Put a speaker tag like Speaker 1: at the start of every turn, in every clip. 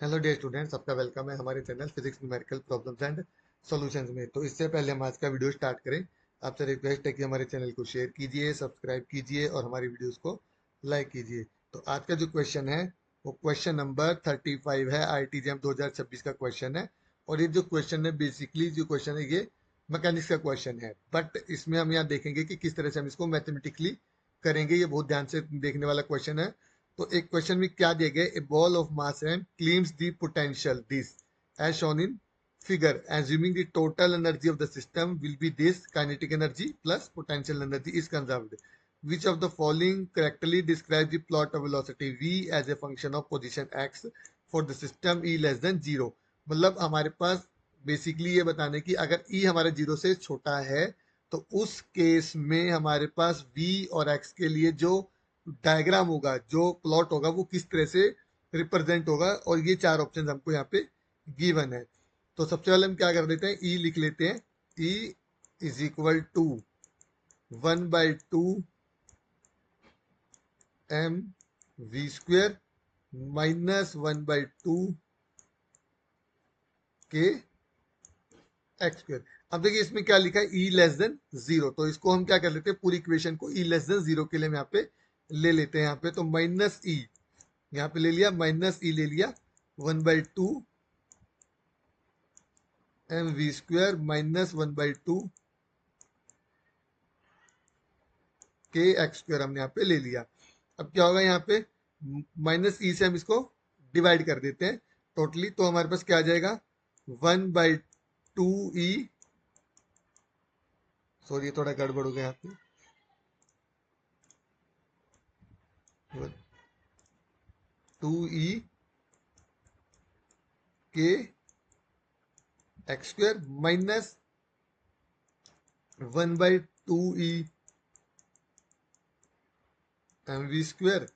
Speaker 1: Hello dear students, आपका welcome है हमारे channel physics numerical problems and solutions में। तो इससे पहले हम आज का वीडियो स्टार्ट करें, आपसे रिक्वेस्ट है कि हमारे चैनल को शेयर कीजिए, सब्सक्राइब कीजिए और हमारी वीडियोस को लाइक कीजिए। तो आज का जो क्वेश्चन है वो क्वेश्चन नंबर 35 है, IIT-JEM 2026 का क्वेश्चन है। और ये जो क्वेश्चन है बेसिकली जो क्वेश्चन है ये मैकेनिक्स का क्वेश्चन है, बट इसमें हम यहाँ देखेंगे कि किस तरह से हम इसको मैथमेटिकली करेंगे। ये बहुत ध्यान से देखने वाला क्वेश्चन है। तो एक क्वेश्चन में क्या दिया गया, a ball of mass and claims the potential this as shown in figure assuming the total energy of the system will be this kinetic energy plus potential energy is conserved, which of the following correctly describes the plot of velocity v as a function of position x for the system e less than 0। मतलब हमारे पास basically ये बताने की अगर e हमारे 0 से छोटा है तो उस केस में हमारे पास v और x के लिए जो डायग्राम होगा, जो प्लॉट होगा, वो किस तरह से रिप्रेजेंट होगा। और ये चार ऑप्शन हमको यहाँ पे गिवन है। तो सबसे पहले हम क्या कर देते हैं, ई लिख लेते हैं। E is equal to 1/2 M V square minus 1/2 K X square. अब देखिए इसमें क्या लिखा है, ई लेस देन 0, तो इसको हम क्या कर लेते हैं, पूरी इक्वेशन को ई लेस देन 0 के लिए हम यहाँ पे ले लेते हैं। यहाँ पे तो माइनस ई यहाँ पे ले लिया, माइनस ई ले लिया, 1/2 M V square minus 1/2 K X square हमने यहाँ पे ले लिया। अब क्या होगा, यहाँ पे माइनस ई से हम इसको डिवाइड कर देते हैं टोटली, तो हमारे पास क्या आ जाएगा, 1/2 ई, सॉरी थोड़ा गड़बड़ हो गया यहाँ पे, 2 E K X square minus 1/2 E M V square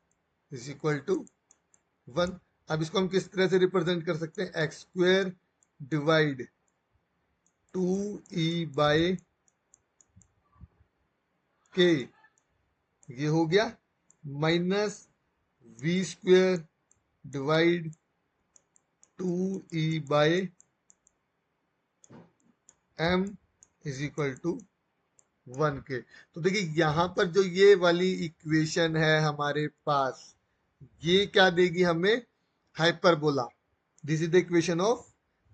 Speaker 1: is equal to 1। अब इसको हम किस तरह से रिप्रेजेंट कर सकते हैं, x square divide 2e bye के, ये हो गया, minus V square divide 2e by M is equal to 1 के। तो देखिए यहां पर जो ये वाली इक्वेशन है हमारे पास, ये क्या देगी हमें, hyperbola. This is the equation of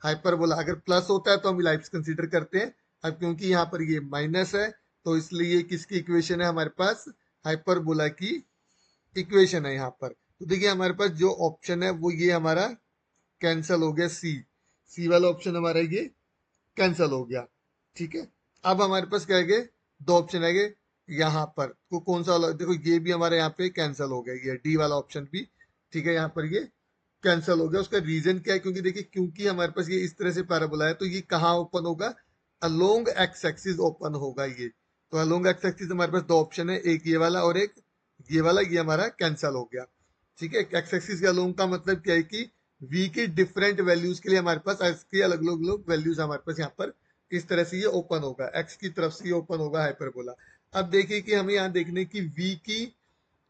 Speaker 1: hyperbola. अगर प्लस होता है तो हम इलिप्स कंसीडर करते हैं। अब क्योंकि यहाँ पर ये माइनस है तो इसलिए किसकी इक्वेशन है हमारे पास, हाइपरबोला की इक्वेशन है यहाँ पर। तो देखिए हमारे पास जो ऑप्शन है वो ये हमारा कैंसल हो गया, सी सी वाला ऑप्शन हमारा ये कैंसल हो गया। ठीक है, अब हमारे पास क्या है, दो ऑप्शन है यहाँ पर, तो कौन सा वाला, देखो ये भी हमारे यहाँ पे कैंसल हो गया, ये डी वाला ऑप्शन भी। ठीक है, यहाँ पर ये कैंसल हो गया। उसका रीजन क्या है, क्योंकि देखिए क्योंकि हमारे पास ये इस तरह से पैराबोला है तो ये कहाँ ओपन होगा, अलोंग एक्स एक्सिस ओपन होगा ये। तो अलोंग एक्स एक्सिस हमारे पास दो ऑप्शन है, एक ये वाला और एक ये वाला, ये हमारा कैंसल हो गया। ठीक है, एक्स एक्सिस के अलोंग का मतलब क्या है कि v की डिफरेंट वैल्यूज के लिए हमारे पास x की अलग अलग वैल्यूज हमारे पास यहाँ पर इस तरह से ये ओपन होगा, x की तरफ से ये ओपन होगा हाइपरबोला। अब देखिए कि हमें यहाँ देखने की v की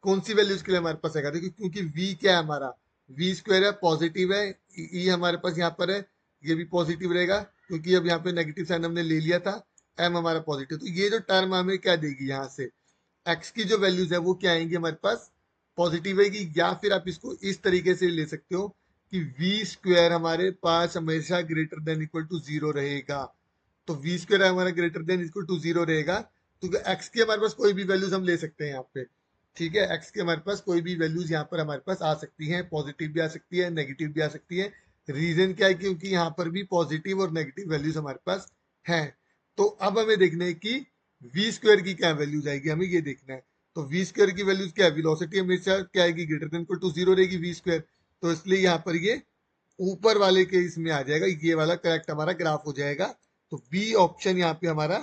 Speaker 1: कौन सी वैल्यूज के लिए हमारे पास आएगा। देखिए क्योंकि v क्या है हमारा, वी स्क्वायर है, पॉजिटिव है, ई हमारे पास यहाँ पर है, ये भी पॉजिटिव रहेगा क्योंकि अब यहाँ पे नेगेटिव साइन हमने ले लिया था, एम हमारा पॉजिटिव। तो ये जो टर्म हमें क्या देगी, यहाँ से एक्स की जो वैल्यूज है वो क्या आएंगी हमारे पास, पॉजिटिव आएगी। या फिर आप इसको इस तरीके से ले सकते हो कि वी स्क्वायर हमारे पास हमेशा ग्रेटर देन इक्वल टू 0 रहेगा। तो वी स्क्वायर हमारा ग्रेटर देन इक्वल टू 0 रहेगा, तो एक्स की हमारे पास कोई भी वैल्यूज हम ले सकते हैं यहाँ पे। ठीक है, एक्स की हमारे पास कोई भी वैल्यूज यहाँ पर हमारे पास आ सकती हैं, पॉजिटिव भी आ सकती है, नेगेटिव भी आ सकती है। रीजन क्या है, क्योंकि यहाँ पर भी पॉजिटिव और नेगेटिव वैल्यूज हमारे पास हैं। तो अब हमें देखना है कि वी स्क्वायर की क्या वैल्यूज आएगी, हमें ये देखना है। तो वी स्क्वायर की वैल्यूज क्या है, वेलोसिटी हमेशा क्या आएगी, ग्रेटर देन इक्वल टू 0 रहेगी वी स्क्वायर। तो इसलिए यहाँ पर ये ऊपर वाले के इसमें आ जाएगा, ये वाला करेक्ट हमारा ग्राफ हो जाएगा। तो बी ऑप्शन यहाँ पे हमारा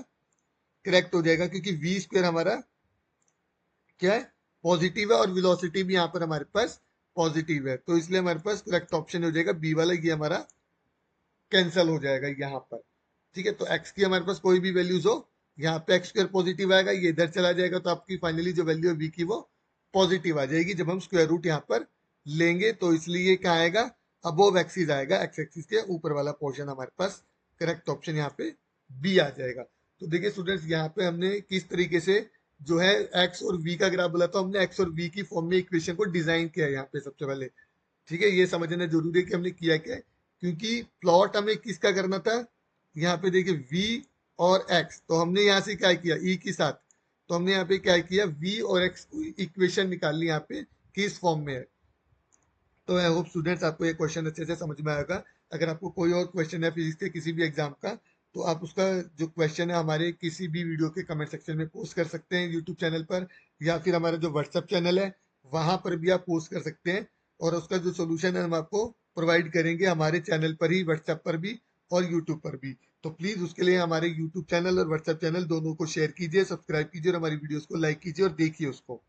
Speaker 1: करेक्ट हो जाएगा, क्योंकि वी स्क्वायर हमारा क्या है, पॉजिटिव है, और वेलोसिटी भी यहाँ पर हमारे पास पॉजिटिव है, तो इसलिए हमारे पास करेक्ट ऑप्शन हो जाएगा बी वाला, ये हमारा कैंसल हो जाएगा यहाँ पर। ठीक है, तो एक्स की हमारे पास कोई भी वैल्यूज हो, यहाँ पे एक्स स्क्वायर पॉजिटिव आएगा, ये इधर चला जाएगा, तो आपकी फाइनली जो वैल्यू है वी की वो पॉजिटिव आ जाएगी जब हम स्क्वायर रूट यहाँ पर लेंगे। तो इसलिए क्या आएगा, अबोव एक्सिस आएगा, एक्स एक्सिस के ऊपर वाला पोर्शन हमारे पास करेक्ट ऑप्शन यहाँ पे बी आ जाएगा। तो देखिए स्टूडेंट्स, यहाँ पे हमने किस तरीके से जो है एक्स और वी का ग्राफ बोला, तो हमने एक्स और वी की फॉर्म में इक्वेशन को डिजाइन किया है यहाँ पे सबसे पहले। ठीक है, ये समझना जरूरी है कि हमने किया क्या है, क्योंकि प्लॉट हमें किसका करना था, यहाँ पे देखिए v और x, तो हमने यहाँ से क्या किया e के साथ, तो हमने यहाँ पे क्या किया v और x को इक्वेशन निकाल ली यहाँ पे किस फॉर्म में है। तो आई होप स्टूडेंट्स आपको ये क्वेश्चन अच्छे से समझ में आएगा। अगर आपको कोई और क्वेश्चन है फिजिक्स के किसी भी एग्जाम का, तो आप उसका जो क्वेश्चन है हमारे किसी भी वीडियो के कमेंट सेक्शन में पोस्ट कर सकते हैं यूट्यूब चैनल पर, या फिर हमारा जो व्हाट्सएप चैनल है वहां पर भी आप पोस्ट कर सकते हैं, और उसका जो सोल्यूशन है हम आपको प्रोवाइड करेंगे हमारे चैनल पर ही, व्हाट्सएप पर भी और यूट्यूब पर भी। तो प्लीज उसके लिए हमारे यूट्यूब चैनल और व्हाट्सएप चैनल दोनों को शेयर कीजिए, सब्सक्राइब कीजिए और हमारी वीडियोस को लाइक कीजिए और देखिए उसको।